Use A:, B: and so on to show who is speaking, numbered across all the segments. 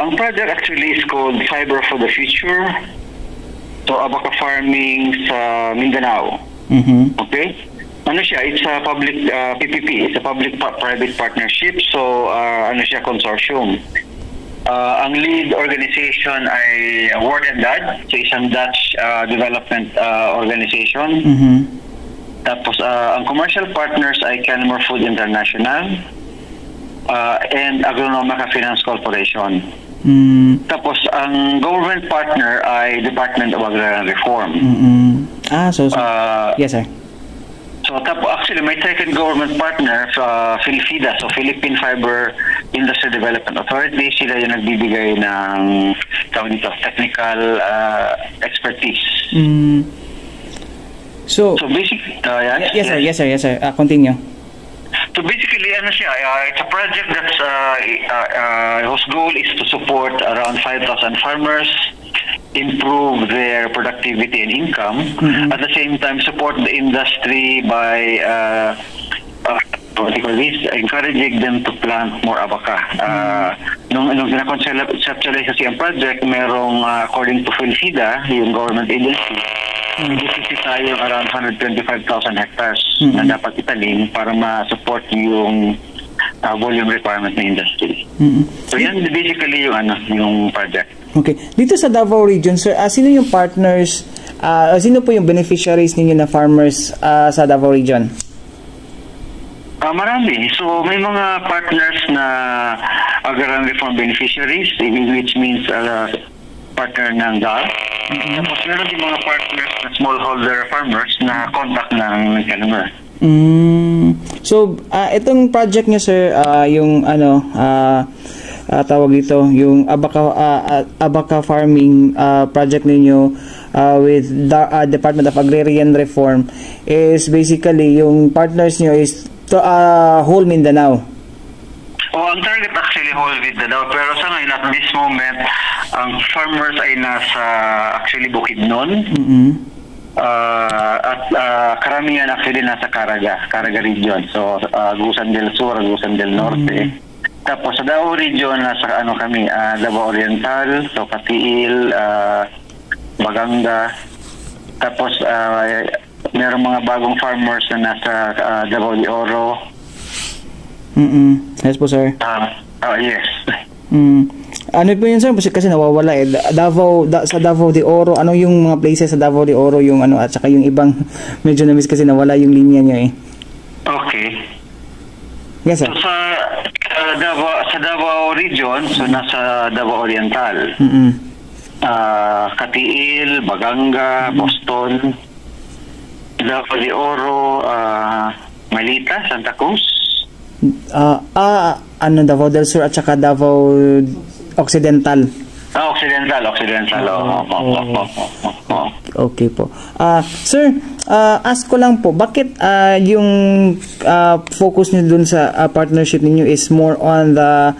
A: Ang project actually is called Fiber for the Future. So, abaca farming sa Mindanao. Okay? Ano siya? It's a public PPP. It's a public-private partnership. So, ano siya? Consortium. Ang lead organization ay Word and Dad. So, isang Dutch development organization. Tapos, ang commercial partners ay Kenmore Food International and Agronomica Finance Corporation. Tapos, ang government partner ay Department of Agrarian Reform.
B: Yes, sir.
A: So, actually, may second government partner, Philfida, so Philippine Fiber Industry Development Authority. Sila yung nagbibigay ng technical expertise.
B: So
A: basically,
B: yes, sir. Continue.
A: So basically, ano siya, it's a project that's whose goal is to support around 5,000 farmers, improve their productivity and income, at the same time support the industry by encouraging them to plant more abaca. Nung na-conceptualize kasi ang project, merong according to Philfida, yung government agency, nag-isisi tayo around 125,000 hectares na dapat itanim para ma-support yung volume requirement ng industry. So yan basically yung project.
B: Okay. Dito sa Davao region, sir, sino yung partners, sino po yung beneficiaries ninyo na farmers sa Davao region?
A: Marami. So may mga partners na agrarian reform beneficiaries, which means partner ng DAR. Tapos meron din mga partners na smallholder farmers na contact ng Kenmore.
B: So, itong project niyo, sir, yung tawag ito, yung abaca farming project ninyo with Department of Agrarian Reform is basically yung partners niyo is to whole Mindanao.
A: Ang target actually whole Mindanao, pero sa ngayon at this moment ang farmers ay nasa actually Bukidnon. At karamihan actually nasa Caraga region. So Agusan del Sur, Agusan del Norte. Tapos sa Davao region nasa kami, Davao Oriental, so Katiil, Baganga. Tapos mayroong mga bagong farmers na nasa Davao de Oro.
B: Yes po, sir.
A: Yes.
B: Ano po yun, sir? Kasi nawawala eh. Sa Davao de Oro, ano yung mga places sa Davao de Oro yung at saka yung ibang medyo na-miss kasi nawala yung linya niya eh.
A: Okay.
B: Yes, sir.
A: So sa Davao region, so nasa Davao Oriental. Katiil, Baganga, Boston, Davao de Oro, Malita, Santa Cruz.
B: Davao del Sur at saka Davao Occidental.
A: Occidental.
B: Okay po. Sir, ask ko lang po, bakit yung focus niyo dun sa partnership niyo is more on the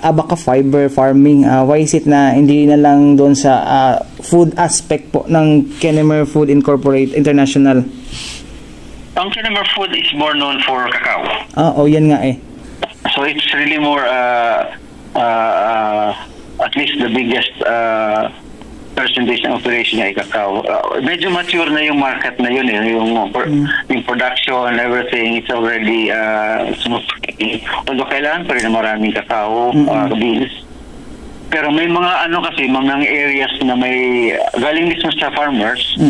B: abaca fiber farming? Why is it na hindi na lang dun sa food aspect po ng Kenmore Food Incorporated International?
A: Ang Kenmore Food is more known for cacao.
B: Yan nga eh.
A: So it's really more at least the biggest percentage ng operation niya ay cacao. Medyo mature na yung market na yun eh. Yung production and everything, it's already smooth. Although kailangan pa rin na maraming cacao beans. Pero may mga kasi, mga areas na may galing mismo sa farmers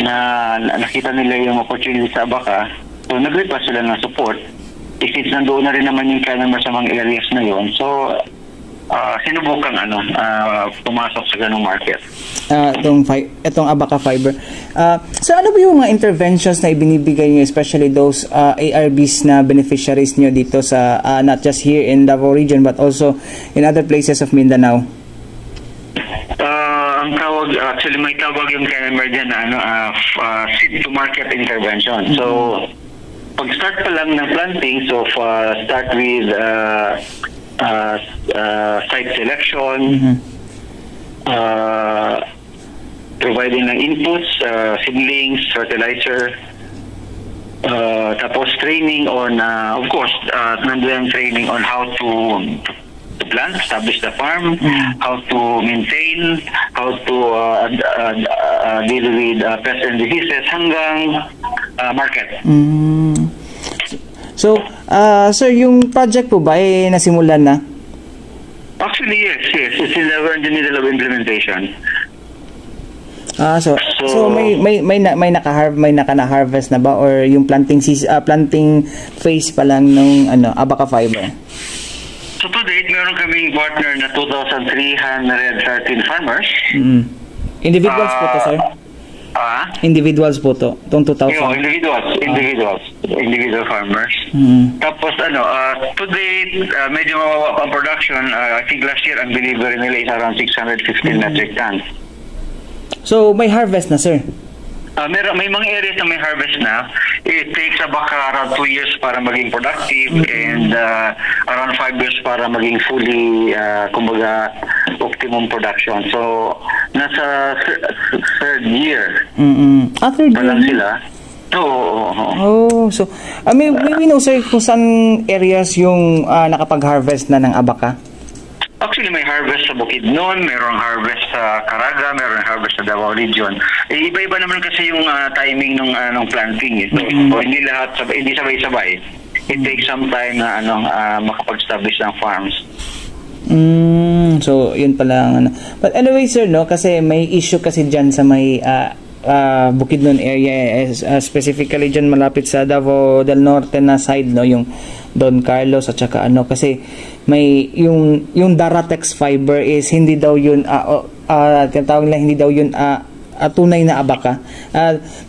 A: na nakita nila yung opportunity sa abaca. So nag-request sila ng support. If it's nandoon na rin naman yung Kenmore sa mga areas na yun. So sinubukang pumasok sa ganung market.
B: Itong abaca fiber. So ano ba yung mga interventions na ibinibigay niyo, especially those ARBs na beneficiaries niyo dito sa not just here in Davao region but also in other places of Mindanao?
A: Ang tawag, actually may tawag yung Kenmore dyan na seed to market intervention. So pag-start pa lang ng planting, so start with site selection, providing ng inputs, seedlings, fertilizer, tapos training on, of course, nandiyan training on how to plant, establish the farm, how to maintain, how to deal with pests and diseases hanggang market.
B: So, sir, yung project po ba nasimulan na?
A: Actually, yes. It's in the middle of implementation.
B: So may naka-harvest na ba, or yung planting phase pa lang nung Abaca fiber?
A: So to date, meron kaming partner na 2,313 farmers.
B: Individuals po to, sir? Individuals po to, itong 2,000?
A: Individual farmers. Tapos to date, medyo mababa pa ang production. I think last year ang delivery nila is around 615 metric tons.
B: So may harvest na, sir?
A: May mga areas na may harvest na. It takes around 2 years para maging productive and around 5 years para maging fully, kumbaga, optimum production. So, nasa third year.
B: Third year
A: lang sila.
B: Oh, so, may we know, sir, kung saan areas yung nakapag-harvest na ng Abaca?
A: Actually, may harvest sa Bukidnon, mayroong harvest sa Caraga, mayroong harvest sa Davao Region. Iba-iba naman kasi yung timing ng planting. So, hindi sabay-sabay. It takes some time na makapag-establish ng farms.
B: So, yun pala ang But anyway, sir, no, kasi may issue kasi dyan sa may Bukidnon area, specifically dyan malapit sa Davao del Norte na side, no, yung Don Carlos at saka kasi may yung Daratex fiber is hindi daw yun tinatawag nila hindi daw yun tunay na Abaca.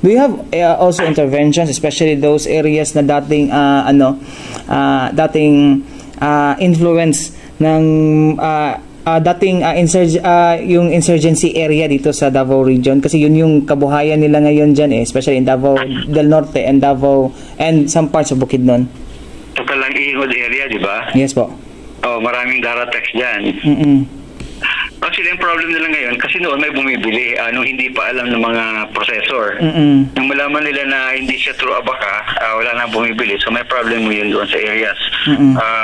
B: Do you have also interventions, especially those areas na dating influence ng yung insurgency area dito sa Davao region, kasi yun yung kabuhayan nila ngayon dyan, especially in Davao del Norte and Davao and some parts of Bukidnon.
A: Ito lang Ihod area, di ba?
B: Yes po.
A: Maraming Daratex dyan. Actually, ang problem nila ngayon, kasi noon may bumibili, hindi pa alam ng mga processor. Nung malaman nila na hindi siya true Abaca, wala na bumibili. So may problem mo yun doon sa areas.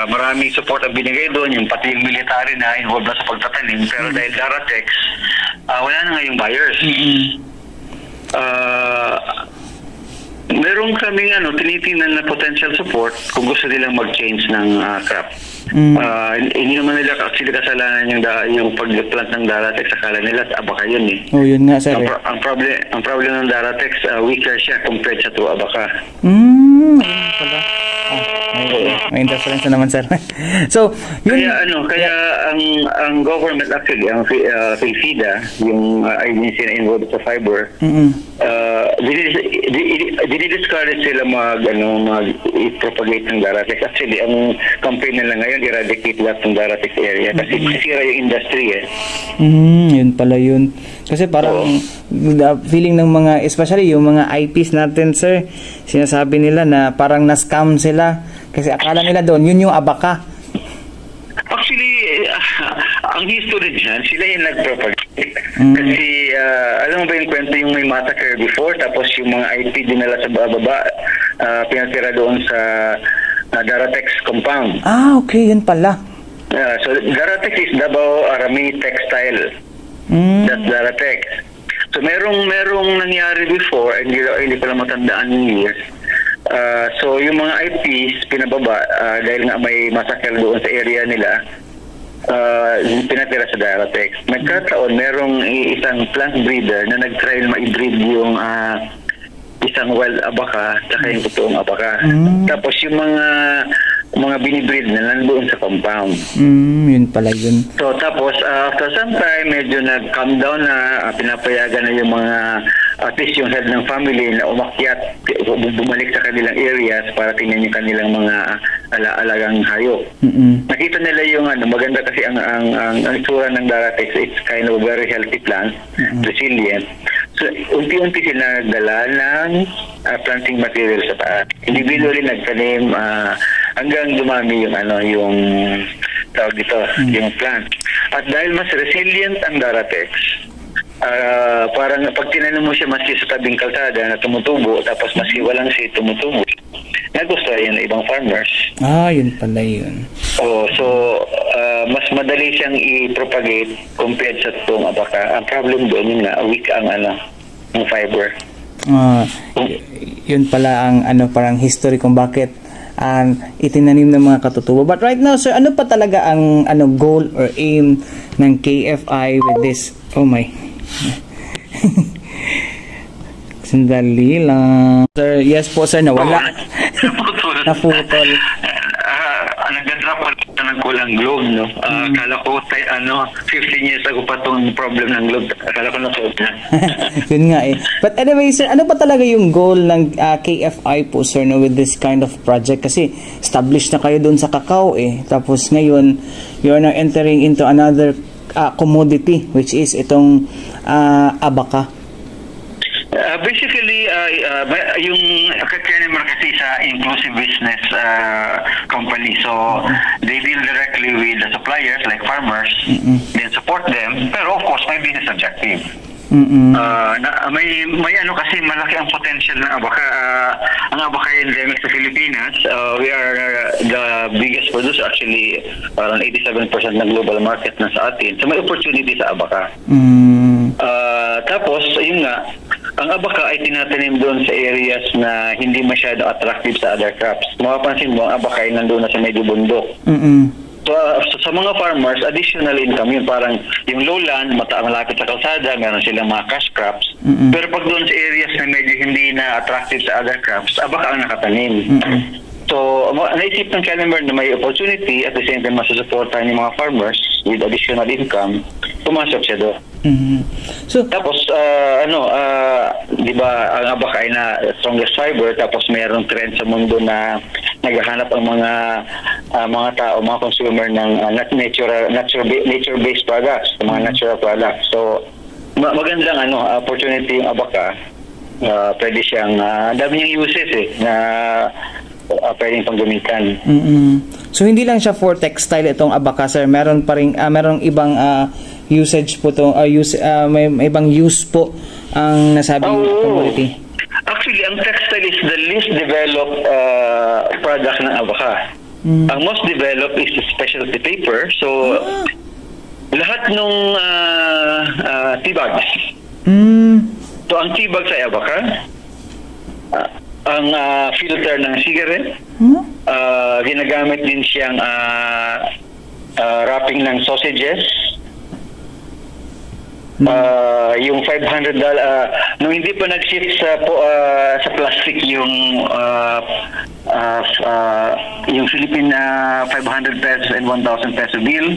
A: Maraming support ang binigay doon, yung pati yung military na involved na sa pagtatanim. Pero dahil Daratex, wala na nga yung buyers. Meron kaming tinitingnan na potential support kung gusto nilang mag-change ng crop. Hindi naman nila actually kasalanan yung pag-plant ng Daratex, akala nila Abaca yun eh.
B: Oh, yun nga, sir.
A: Ang problem ng Daratex, weaker siya compared sa to Abaca.
B: May interference na naman, sir. So, yun,
A: kaya ang government actually, ang FIDA, yung agency na involved sa fiber, dinidiscourage sila mag-propagate ng Daratex. Actually, ang campaign nila ngayon, eradicate lahat ng Daratex area kasi sisira yung industry eh.
B: Yun pala yun. Kasi parang feeling ng mga, especially yung mga IPs natin, sir, sinasabi nila na parang na-scam sila kasi akala nila doon, yun yung Abaca.
A: Actually, ang history dyan, sila yung nag-propagate. Kasi, alam mo ba yung kwento yung may massacre before, tapos yung mga IP dinala sa baba, pinatira doon sa Daratex compound.
B: Okay, yun pala.
A: So, Daratex is Davao Arami Textile. That's Daratex. So, merong nangyari before, hindi ko lang matandaan yung years. So, yung mga IPs, pinababa, dahil nga may massacre doon sa area nila, pinatira sa Daratex. Nagkataon, merong isang plant breeder na nag-try ma-breed yung isang wild Abaca at yung totoong Abaca. Tapos yung mga binibreed na nandoon sa compound.
B: Yun pala yun.
A: So tapos after some time medyo nag-calm down na, pinapayagan na yung mga at least yung head ng family na umakyat, bumalik sa kanilang areas para tingnan yung kanilang mga alagang hayop. Nakita nila yung maganda kasi ang itsura ng Daratex, it's kind of a very healthy plant, resilient. So, unti-unti sila nagdala ng planting material sa taas. Individually nagtanim hanggang dumami yung yung tawag dito, yung plant. At dahil mas resilient ang Daratex, parang pag tinanim mo siya maski sa tabing kalsada na tumutubo, tapos maski walang tumutubo. nagustuhan yun ng ibang farmers.
B: Yun pala yun.
A: So, mas madali siyang i-propagate compared sa toong abaka. Ang problem doon yun nga, weak ang fiber.
B: Yun pala ang parang history kung bakit itinanim ng mga katutubo. But right now, sir, ano pa talaga ang goal or aim ng KFI with this? Oh my. Sandali lang. Sir, yes po sir, nawala. Naputol.
A: Nagdadrop pa ng kulang globe, no? Akala ko, 15 years ago pa itong problem ng globe. Akala ko na-solve na.
B: Yun nga eh. But anyway, sir, ano pa talaga yung goal ng KFI po, sir, no, with this kind of project? Kasi established na kayo doon sa cacao eh. Tapos ngayon, you're now entering into another commodity, which is itong abaka.
A: Basically, yung kakyanin kasi sa inclusive business company. So, they deal directly with the suppliers like farmers, then support them. Pero of course, may business objective. May kasi malaki ang potential ng abaka. Ang abaka endemic sa Pilipinas, we are the biggest producer, actually around 87% ng global market na sa atin. So may opportunity sa abaka. Tapos, yun nga, ang abaka ay tinatanim doon sa areas na hindi masyado attractive sa other crops. Mapapansin mo, ang abaka ay nandun na sa medyo bundok. So, sa mga farmers, additional income yun. Parang yung lowland, malapit sa kalsada, meron silang mga cash crops. Pero pag doon sa areas na medyo hindi na attractive sa other crops, abaka ang nakatanim. So, naisip ng Kellenberg na may opportunity at the same time masusuportahan yung mga farmers with additional income, pumasok siya doon.
B: So,
A: tapos, di ba, ang abaka ay na strongest fiber, tapos mayroong trend sa mundo na naghahanap ang mga tao, mga consumer ng nature-based products, mga natural products. So, magandang opportunity yung abaka. Pwede siyang, dami niyang uses na pwedeng panggamitan.
B: So hindi lang siya for textile itong abaka, sir. Meron pa ring merong ibang usage po to, may ibang use po ang nasabing commodity.
A: Actually, ang textile is the least developed product ng abaka. Ang most developed is specialty paper. So lahat nung T-bags. So ang T-bag sa abaka, ang filter ng cigarette, ginagamit din siyang wrapping ng sausages. Yung $500 nung hindi pa nag-shift sa plastic yung Philippine 500 pesos and 1,000 peso bill,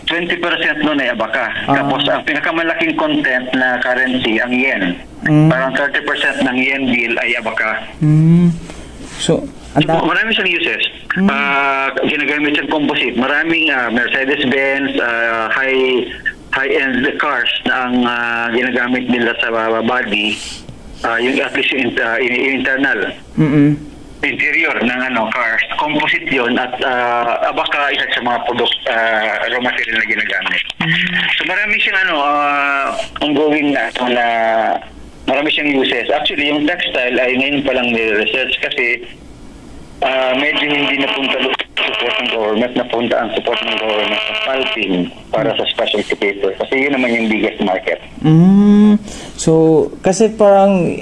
A: 20% nun ay abaka. Tapos ang pinakamalaking content na currency ang yen. Parang 30% ng yen bill ay abaka.
B: So,
A: marami siyang uses. Ginagamit siyang composite. Maraming Mercedes-Benz, high-end cars na ang ginagamit nila sa body, yung at least yung internal. Interior ng cars. Composite yun at abaka isa sa mga raw material na ginagamit. So marami siyang ongoing na marami siyang uses. Actually, yung textile ay ngayon pa lang nire-research kasi medyo hindi napunta support ng government, napunta ang support ng government sa pulping para sa specialty paper. Kasi yun naman yung biggest market.
B: So, kasi parang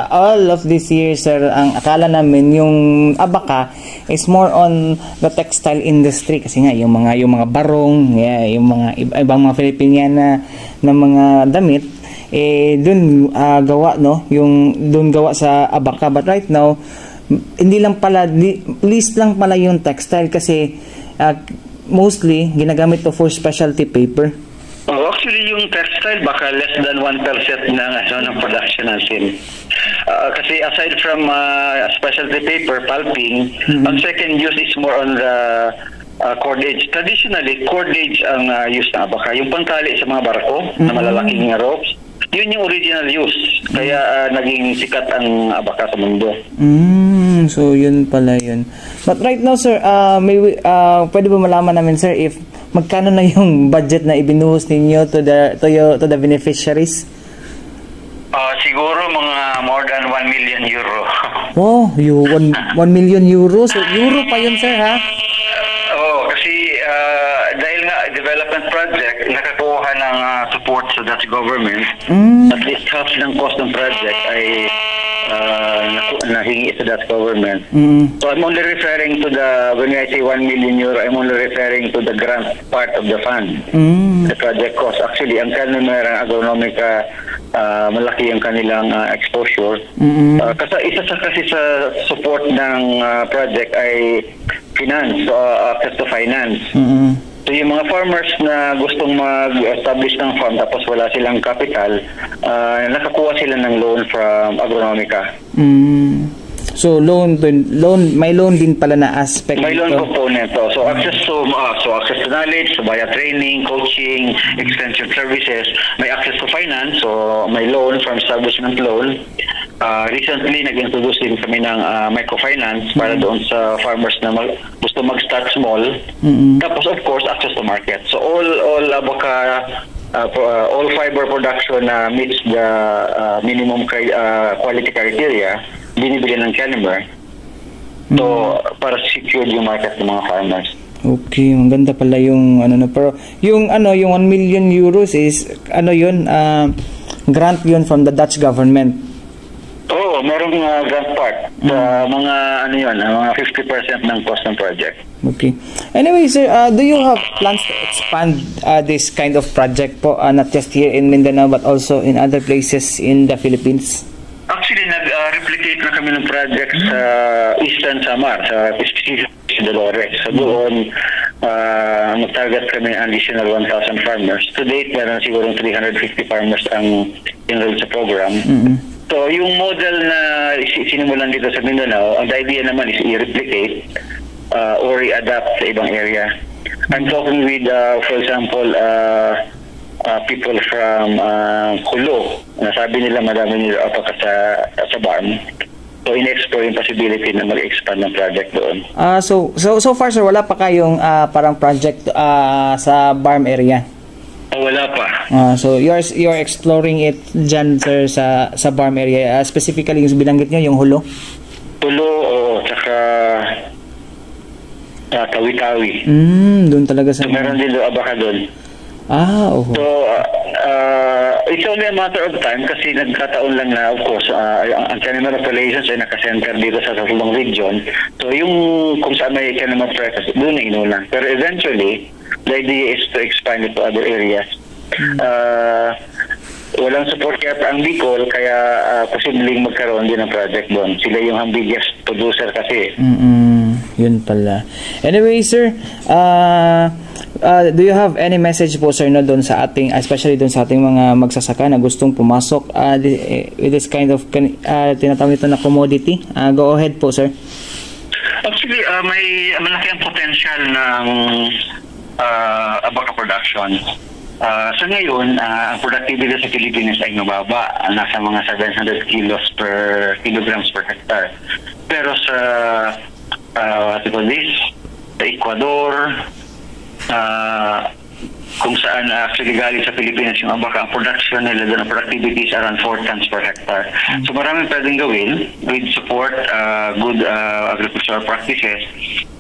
B: all of these years, sir, ang akala namin yung abaka is more on the textile industry kasi nga yung mga barong, yung mga ibang mga Filipiniana na mga damit dun gawa, no, yung dun gawa sa abaka. But right now, hindi lang pala, least lang pala yung textile kasi mostly ginagamit to for specialty paper.
A: Actually, yung textile baka less than 1% ng production natin. Kasi aside from specialty paper, pulping, ang second use is more on the cordage. Traditionally, cordage ang use ng abaka. Yung pantali sa mga barko na malalaking ropes, yun yung original use. Kaya naging sikat ang abaka sa mundo.
B: So yun pala yun. But right now, sir, pwede ba malaman namin, sir, if magkano na yung budget na ibinuhos ninyo to the beneficiaries?
A: Siguro mga more than 1 million euro.
B: Oh, 1 million euro. So, euro pa yun, sir, ha?
A: Oo, kasi dahil nga development project, nakakuha ng support sa Dutch government. At least half ng cost ng project ay nahingi sa Dutch government. So I'm only referring to when I say 1 million euro, I'm only referring to the grant part of the fund. The project cost. Actually, ang Calnumerang Agronomica, malaki ang kanilang exposure. Kasi isa kasi sa support ng project ay finance, so access to finance. So yung mga farmers na gustong mag-establish ng farm tapos wala silang capital, nakakuha sila ng loan from Agronomica.
B: So may loan din pala na aspect.
A: May loan component. So access to knowledge, so via training, coaching, extension services, may access to finance, so may loan from establishment loan. Recently, nag-introduce din kami ng microfinance para doon sa farmers na gusto mag-start small. Tapos, of course, access to market. So, all fiber production na meets the minimum quality criteria, binibili ng Calnumer. So, para secure yung market ng mga farmers.
B: Okay, maganda pala yung pero yung 1 million euros is grant yun from the Dutch government.
A: Oo, merong grant part sa mga mga 50% ng cost ng project.
B: Okay. Anyway, sir, do you have plans to expand this kind of project po, not just here in Mindanao but also in other places in the Philippines?
A: Actually, nag-replicate na kami ng project sa Eastern Samar, sa specific Dolores. So doon, mag-target kami ng additional 1,000 farmers. To date, meron siguro 350 farmers ang enrolled sa program. So, yung model na sinimulan dito sa Mindanao, ang idea naman is i-replicate or i-adapt sa ibang area. I'm talking with, for example, people from Kulo. Nasabi nila madami nila apaka sa barn. So, in-explore yung possibility na mag-expand ng project doon.
B: So far, sir, wala pa kayong parang project sa barn area?
A: Wala pa.
B: So you're exploring it dyan, sir, sa barn area, specifically yung binanggit nyo, yung Hulo?
A: Hulo, tsaka Tawi-Tawi.
B: Doon talaga sa...
A: So, meron din doon, abaka doon. So, it's only a matter of time kasi nagkataon lang na, of course, ang Calnumer Operations ay nakasenter dito sa Hulong region. So, yung kung saan may Calnumer Practice, doon na inuna. Pero eventually, the idea is to expand it to other areas. Walang support kaya ang Bicol, kaya posibleng magkaroon din ng project doon. Sila yung biggest producer kasi.
B: Yun pala. Anyway, sir, do you have any message po, sir, doon sa ating, especially doon sa ating mga magsasaka na gustong pumasok with this kind of tinatawag ito na commodity? Go ahead po, sir.
A: Actually, may malaki ang potential ng abaka production. Sa ngayon, ang productivity sa Pilipinas ay mababa, nasa mga 700 kilograms per hectare. Pero sa sa Ecuador, kung saan actually galing sa Pilipinas yung abaka, ang production nila doon, ang productivity is around 4 tons per hectare. So maraming pwedeng gawin with support, good agricultural practices.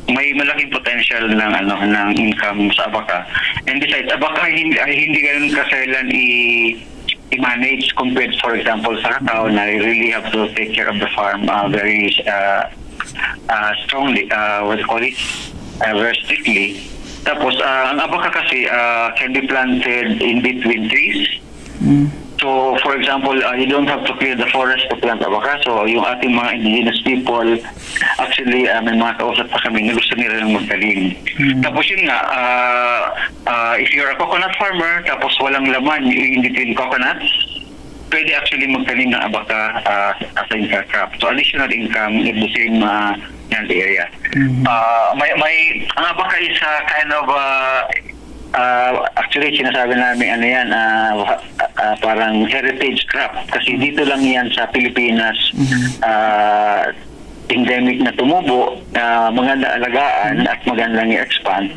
A: May malaking potential ng income sa abaka. And besides, abaka ay hindi ganun kaselan i-manage compared, for example, sa kakao na really have to take care of the farm very strongly, very strictly. Tapos, ang abaka kasi can be planted in between trees. So, for example, you don't have to clear the forest to plant abaka. So, yung ating mga indigenous people, actually, may mga kausap pa kami na gusto nila lang magtalim. Tapos yun nga, if you're a coconut farmer, tapos walang laman in between coconuts, pwede actually magtalim ng abaka as an income crop. So, additional income in the same area. Ang abaka is kind of actually sinasabi namin parang heritage crop kasi dito lang yan sa Pilipinas endemic na tumubo, maganda alagaan at magandang i-expand.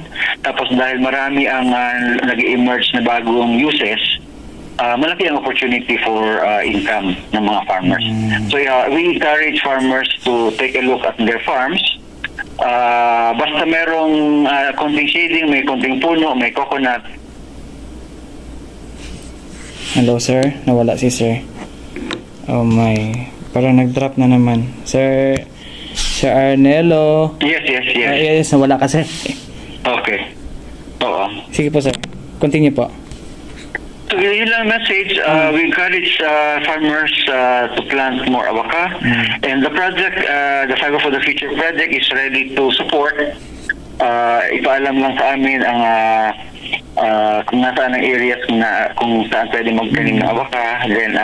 A: Tapos dahil marami ang nag-emerge na bagong uses, malaki ang opportunity for income ng mga farmers. So we encourage farmers to take a look at their farms. Basta merong konting shading, may konting puno, may coconut.
B: Hello, sir. Nawala si sir. Oh my. Parang nag-drop na naman. Sir Arnelo.
A: Yes.
B: Nawala ka, sir.
A: Okay. Oo.
B: Sige po, sir. Continue po.
A: So yun lang message. We encourage farmers to plant more abaca. And the project, the Fiber for the Future project is ready to support. Ipaalam lang sa amin ang kung nasaan ang areas kung saan pwede magtanim ng abaca. Then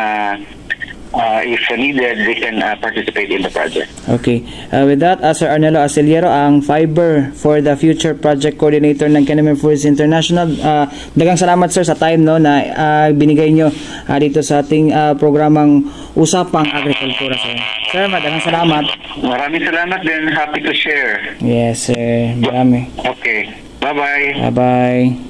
A: if needed, they can participate in the project.
B: Okay. With that, Sir Arnelo Aceliero, ang Fiber for the Future Project Coordinator ng Kennemer Foods International. Dagang salamat, sir, sa time na binigay nyo dito sa ating programang Usapang Agrikultura, sir. Sir, dagang salamat.
A: Maraming salamat din. Happy to share.
B: Yes, sir. Marami.
A: Okay. Bye-bye.
B: Bye-bye.